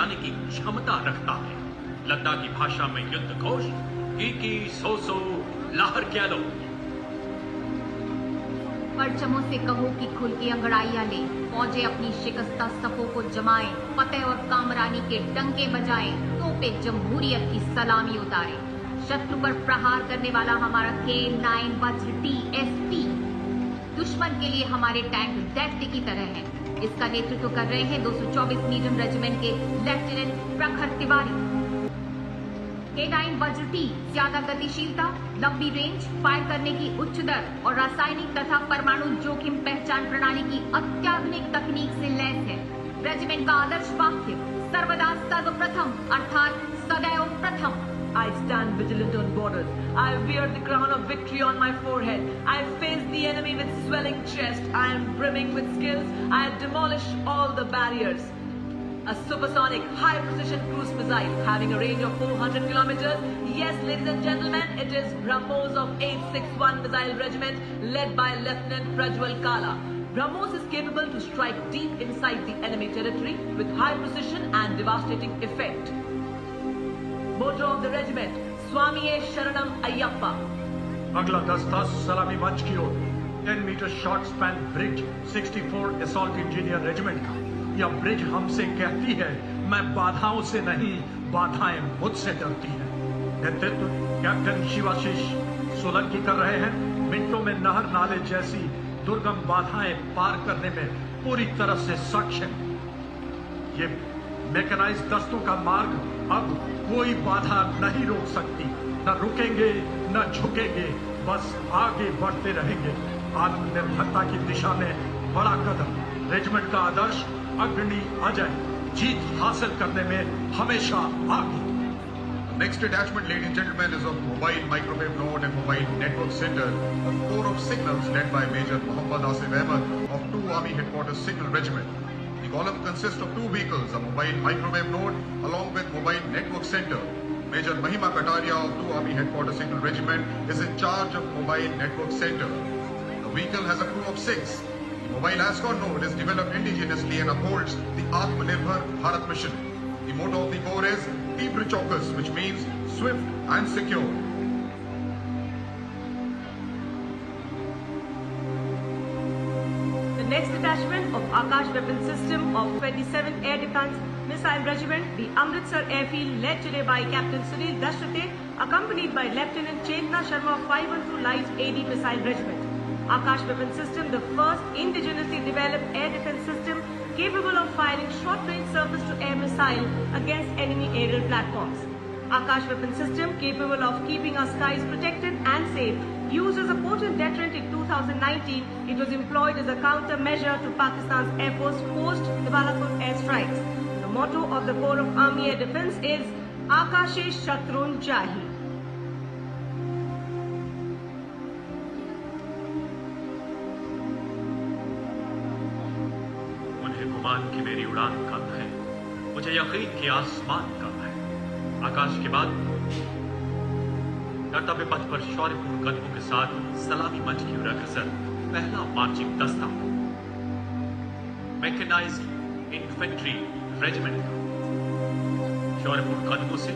जाने की क्षमता रखता है। लद्दाखी भाषा में युद्ध घोष की सो लाहर क्या लो। परचमों से कहो कि खुल की अंगड़ाइयां ले, फौजें अपनी शिकस्ता सफों को जमाएं, फतेह और कामरानी के डंके बजाएं, तोपे जमहूरियत की सलामी उतारें। शत्रु पर प्रहार करने वाला हमारा K9 वज्र TSP दुश्मन के लिए हमारे टैंक दैत्य की तरह है। इसका नेतृत्व कर रहे हैं 224 मीडियम रेजिमेंट के लेफ्टिनेंट प्रखर तिवारी। K9 वज्र T ज्यादा गतिशीलता, लंबी रेंज, फायर करने की उच्च दर और रासायनिक तथा परमाणु जोखिम पहचान प्रणाली की अत्याधुनिक तकनीक से लैस है। रेजिमेंट का आदर्श वाक्य सर्वदा सर्वप्रथम अर्थात सदैव प्रथम। I stand vigilant on borders. I wear the crown of victory on my forehead. I face the enemy with swelling chest. I am brimming with skills. I demolish all the barriers. A supersonic high-precision cruise missile having a range of 400 kilometers. Yes, ladies and gentlemen, it is BrahMos of 861 Missile Regiment led by Lieutenant Prajwal Kala. BrahMos is capable to strike deep inside the enemy territory with high precision and devastating effect. Motto of the regiment, Swamiye Sharanam Ayyappa. अगला दस्ता सलामी मंच की ओर 10 metre short span bridge 64 assault engineer regiment का। यह bridge हमसे कहती है, मैं बाधाओं से नहीं, बाधाएं मुझसे डरती हैं। नेतृत्व कैप्टन शिवाशीष सोलंकी कर रहे हैं। मिनटों में नहर नाले जैसी दुर्गम बाधाएं पार करने में पूरी तरह से सक्षम। ये मैकेनाइज्ड दस्तों का मार्ग अब कोई बाधा नहीं रोक सकती। न रुकेंगे न झुकेंगे, बस आगे बढ़ते रहेंगे। आत्मनिर्भरता की दिशा में बड़ा कदम। रेजिमेंट का आदर्श अग्रणी अजय, जीत हासिल करने में हमेशा आगे। Next detachment, ladies and gentlemen, is of Mobile Microwave Node and Mobile Network Center, a corps of signals led by Major Mohammad Asif Ahmed of 2 Army Headquarters Signal Regiment. The column consists of 2 vehicles, a Mobile Microwave Node along with Mobile Network Center. Major Mahima Kataria of 2 Army Headquarters Signal Regiment is in charge of Mobile Network Center. The vehicle has a crew of 6. The Mobile ASCON node is developed indigenously and upholds the Atmanirbhar Bharat mission. The motto of the corps is Tibra Chaukas, which means swift and secure. The next detachment of Akash Weapon System of 27th Air Defence Missile Regiment, the Amritsar Airfield, led today by Captain Sunil Dashrate, accompanied by Lieutenant Chetna Sharma of 512 Light AD Missile Regiment. Akash Weapon System, the first indigenously developed air defense system capable of firing short-range surface-to-air missile against enemy aerial platforms. Akash Weapon System, capable of keeping our skies protected and safe, used as a potent deterrent in 2019. It was employed as a countermeasure to Pakistan's Air Force post the Balakot airstrikes. The motto of the Corps of Army Air Defence is Akashe Shatrun Chahi. गुमान की मेरी उड़ान कम है, मुझे यकीन कि आसमान कम है। आकाश के बाद कर्तव्य पथ पर शौर्यपूर्ण कदमों के साथ सलामी मंच की ओर अग्रसर पहला मार्चिंग दस्ता मैकेनाइज्ड इन्फेंट्री रेजिमेंट का शौर्यपूर्ण कदमों से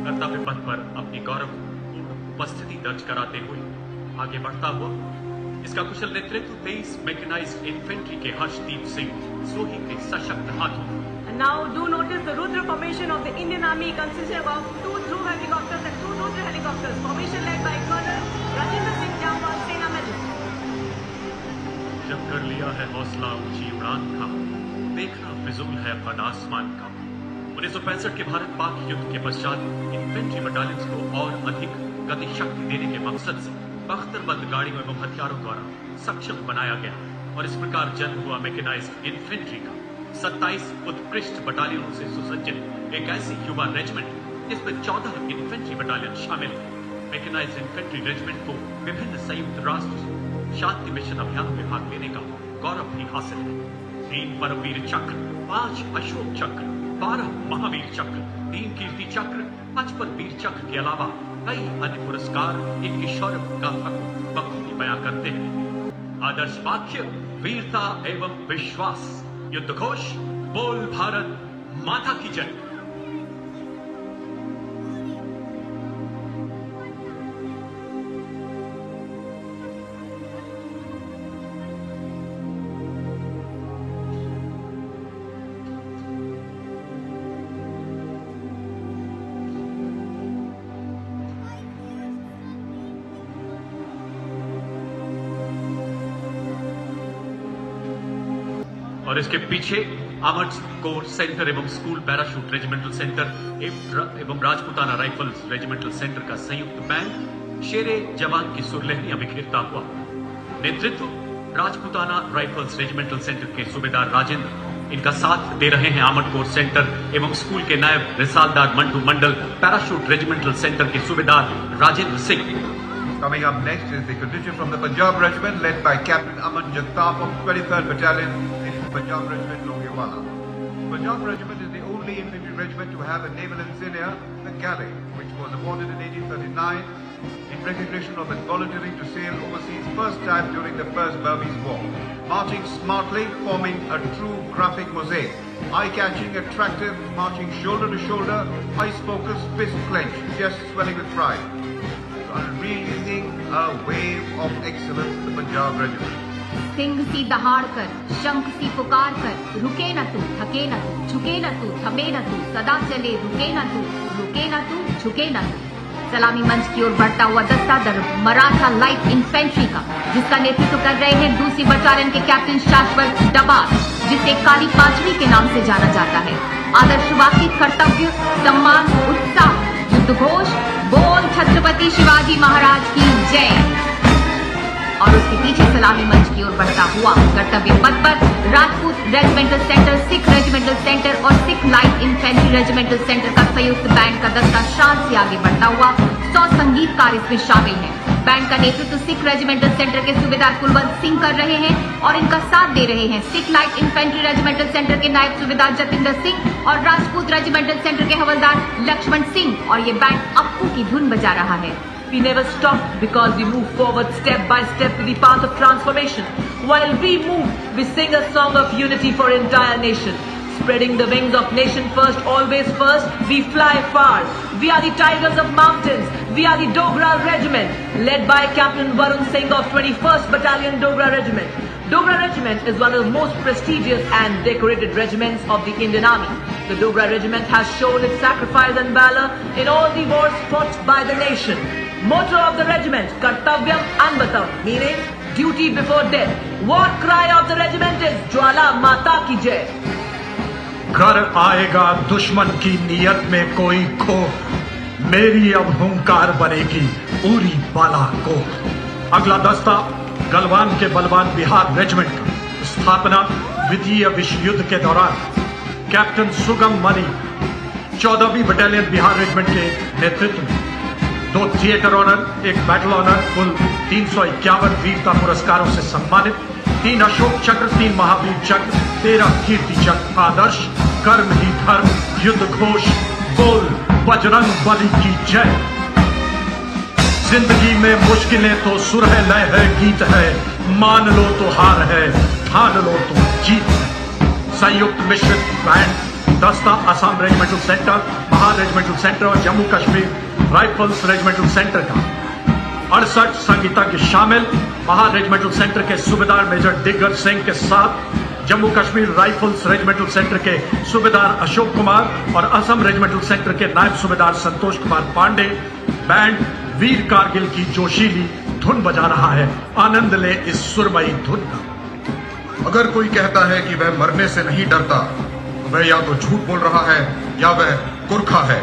कर्तव्य पथ पर अपनी गौरवपूर्ण उपस्थिति दर्ज कराते हुए आगे बढ़ता हुआ इसका कुशल नेतृत्व 23 मैकेनाइज्ड इन्फेंट्री के हर्षदीप सिंह सोही के सशक्त हाथों। And now do notice the Rudra formation of the Indian Army consisting of 2 Dhruv helicopters and 2 Rudra helicopters. Formation led by Colonel Rajendra Singh Jamwal, Sena Medal. जब कर लिया है हौसला ऊंची उड़ान का, देखना फिजूल है पद आसमान का। 1965 के भारत पाक युद्ध के पश्चात इन्फेंट्री बटालियंस को और अधिक गति शक्ति देने के मकसद से बख्तरबंद गाड़ियों एवं हथियारों द्वारा सक्षम बनाया गया और इस प्रकार जन्म हुआ मैकेनाइज्ड इन्फेंट्री का 27 उत्कृष्ट बटालियनों से सुसज्जित एक ऐसी युवा रेजिमेंट जिसमें 14 इन्फेंट्री बटालियन शामिल है। मैकेनाइज्ड इन्फेंट्री रेजिमेंट को विभिन्न संयुक्त राष्ट्र शांति मिशन अभियानों में भाग लेने का गौरव भी हासिल है। 3 परमवीर चक्र, 5 अशोक चक्र, 12 महावीर चक्र, 3 कीर्ति चक्र, 55 वीर चक्र के अलावा कई अन्य पुरस्कार इनकी शौर्य गाथा को बखूबी बयां करते हैं। आदर्श वाक्य वीरता एवं विश्वास, युद्ध घोष बोल भारत माता की जय। और इसके पीछे आर्मर्ड कोर सेंटर एवं स्कूल पैराशूट रेजिमेंटल सेंटर एवं राजपुताना राइफल्स रेजिमेंटल सेंटर का संयुक्त बैंड शेरे जवान की सुरलहरियां बिखेरता हुआ। नेतृत्व राजपुताना राइफल्स रेजिमेंटल सेंटर के सूबेदार राजेंद्र। इनका साथ दे रहे हैं आर्मर्ड कोर सेंटर एवं स्कूल के नायब रिसालदार मंडू मंडल पैराशूट रेजिमेंटल सेंटर के सूबेदार Rajendra Singh. Coming up next is the contingent from the Punjab Regiment led by Captain Aman Jagtap of 23rd Battalion in Punjab Regiment Longewala. Punjab Regiment is the only infantry regiment to have a naval insignia, the Galley, which was awarded in 1839 in recognition of its volunteering to sail overseas first time during the First Burmese War. Marching smartly, forming a true graphic mosaic. Eye-catching, attractive, marching shoulder to shoulder, eyes-focused, fist clenched, just swelling with pride. Unleashing a wave of excellence in the Punjab Regiment. Singh सी दहाड़ कर, शंख सी पुकार कर, रुके न तू, थके न तू, झुके न तू, थमे न तू, सदा चले, रुके न तू, रुके न तू, झुके न तू। सलामी मंच की ओर बढ़ता हुआ दस्ता दर मराठा लाइट इन्फेंट्री का, जिसका नेतृत्व कर रहे हैं दूसरी बटालियन के कैप्टन शाश्वत डबार, जिसे काली पांचवी के नाम से जाना जाता है। आदर्शवादी कर्तव्य, सम्मान, उत्साह, युद्ध घोष, बोल छत्रपति शिवाजी महाराज की जय। और उसके पीछे सलामी मंच की ओर बढ़ता हुआ कर्तव्य पथ पर Rajput regimental centre, Sikh regimental centre और Sikh light infantry regimental centre का संयुक्त बैंड का दस्ता शान से आगे बढ़ता हुआ 100 संगीतकार इसमें शामिल हैं। बैंड का नेतृत्व सिख रेजिमेंटल सेंटर के सूबेदार कुलवंत सिंह कर रहे हैं और इनका साथ दे रहे हैं Sikh light infantry regimental centre के नायब सूबेदार जतिंदर सिंह और राजपूत रेजिमेंटल सेंटर के हवलदार लक्ष्मण सिंह। और ये बैंड अप्पू की धुन बजा रहा है। We never stop because we move forward step by step to the path of transformation. While we move, we sing a song of unity for entire nation. Spreading the wings of nation first, always first, we fly far. We are the tigers of mountains. We are the Dogra Regiment, led by Captain Varun Singh of 21st Battalion Dogra Regiment. Dogra Regiment is one of the most prestigious and decorated regiments of the Indian Army. The Dogra Regiment has shown its sacrifice and valor in all the wars fought by the nation. Motto of the regiment, Kartavyam Anvatam, meaning duty before death. War cry of the regiment is Jwala Mata ki Jai. घर आएगा दुश्मन की नीयत में कोई खो, मेरी अब हुंकार बनेगी उरी बाला को। अगला दस्ता गलवान के बलवान बिहार रेजिमेंट का, स्थापना द्वितीय विश्व युद्ध के दौरान कैप्टन सुगम मनी 14वीं बटालियन बिहार रेजिमेंट के नेतृत्व में 2 थिएटर ऑनर, 1 बैटल ऑनर, कुल 351 वीरता पुरस्कारों से सम्मानित, 3 अशोक चक्र, 3 महावीर चक्र, 13 कीर्ति चक्र। आदर्श, कर्म ही धर्म, युद्ध घोष, बोल बजरंग बली की जय। जिंदगी में मुश्किलें तो सुर है, लय है, गीत है, मान लो तो हार है, ठान लो तो जीत है। संयुक्त मिश्रित बैंड दस्ता Assam regimental centre, Mahar regimental centre और Jammu Kashmir rifles regimental centre का 68 संगीतज्ञ शामिल। महार रेजिमेंटल सेंटर के सूबेदार मेजर दिग्गज सिंह के साथ Jammu Kashmir rifles regimental centre के सूबेदार अशोक कुमार और असम रेजिमेंटल सेंटर के नायब सूबेदार संतोष कुमार पांडे। बैंड वीर कारगिल की जोशीली धुन बजा रहा है। आनंद ले इस सुरमई धुन का। अगर कोई कहता है कि वह मरने से नहीं डरता, तो वह या तो झूठ बोल रहा है या वह गुरखा है।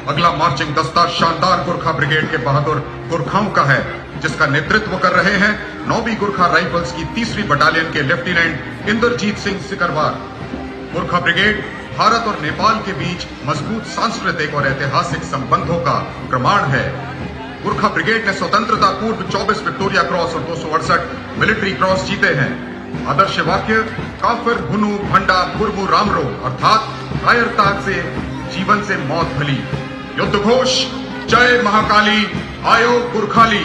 अगला मार्चिंग दस्ता शानदार गुरखा ब्रिगेड के बहादुर गुरखाओं का है, जिसका नेतृत्व कर रहे हैं 9वीं गुरखा राइफल्स की 3री बटालियन के लेफ्टिनेंट इंद्रजीत सिंह सिकरवार। गुरखा ब्रिगेड भारत और नेपाल के बीच मजबूत सांस्कृतिक और ऐतिहासिक संबंधों का प्रमाण है। गुरखा ब्रिगेड ने स्वतंत्रता पूर्व 24 विक्टोरिया क्रॉस और 268 मिलिट्री क्रॉस जीते हैं। आदर्श वाक्य, काफिर हुनु भंडा कुर्बू रामरो, अर्थात कायरता से जीवन से मौत भली। युद्ध घोष, जय महाकाली, आयो गुरखाली।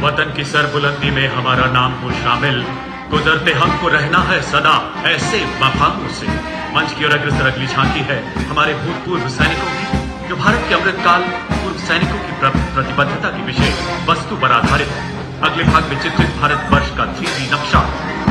वतन की सरबुलंदी में हमारा नाम हो शामिल, गुजरते हमको रहना है सदा ऐसे मकामों से। मंच की ओर अग्रसर अगली झांकी है हमारे भूतपूर्व सैनिकों की, जो भारत के अमृतकाल पूर्व सैनिकों की प्रतिबद्धता की विषय वस्तु पर आधारित है। अगले भाग में चित्रित भारत वर्ष का 3D नक्शा,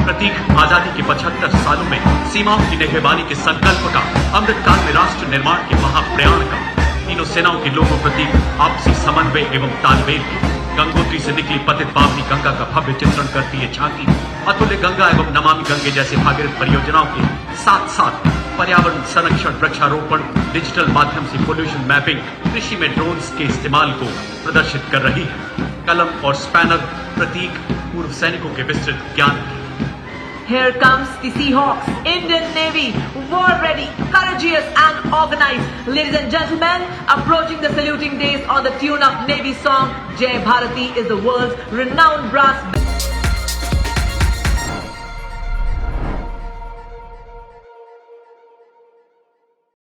प्रतीक आजादी के 75 सालों में सीमाओं की निगरानी के संकल्प का, अमृतकाल में राष्ट्र निर्माण के महाप्रयाण का, तीनों सेनाओं के लोगों प्रति आपसी समन्वय एवं तालमेल की, गंगोत्री से निकली पतित पावनी गंगा का भव्य चित्रण करती है झांकी, अतुल्य गंगा एवं नमामि गंगे जैसे भागीरथ परियोजनाओं के साथ साथ पर्यावरण संरक्षण, वृक्षारोपण, डिजिटल माध्यम से पोल्यूशन मैपिंग, कृषि में ड्रोन्स के इस्तेमाल को प्रदर्शित कर रही है। कलम और स्पैनर प्रतीक पूर्व सैनिकों के विस्तृत ज्ञान की। Here comes the Seahawks, Indian Navy, war ready, courageous and organized. Ladies and gentlemen, approaching the saluting days on the tune of Navy song, Jai Bharati is the world's renowned brass band.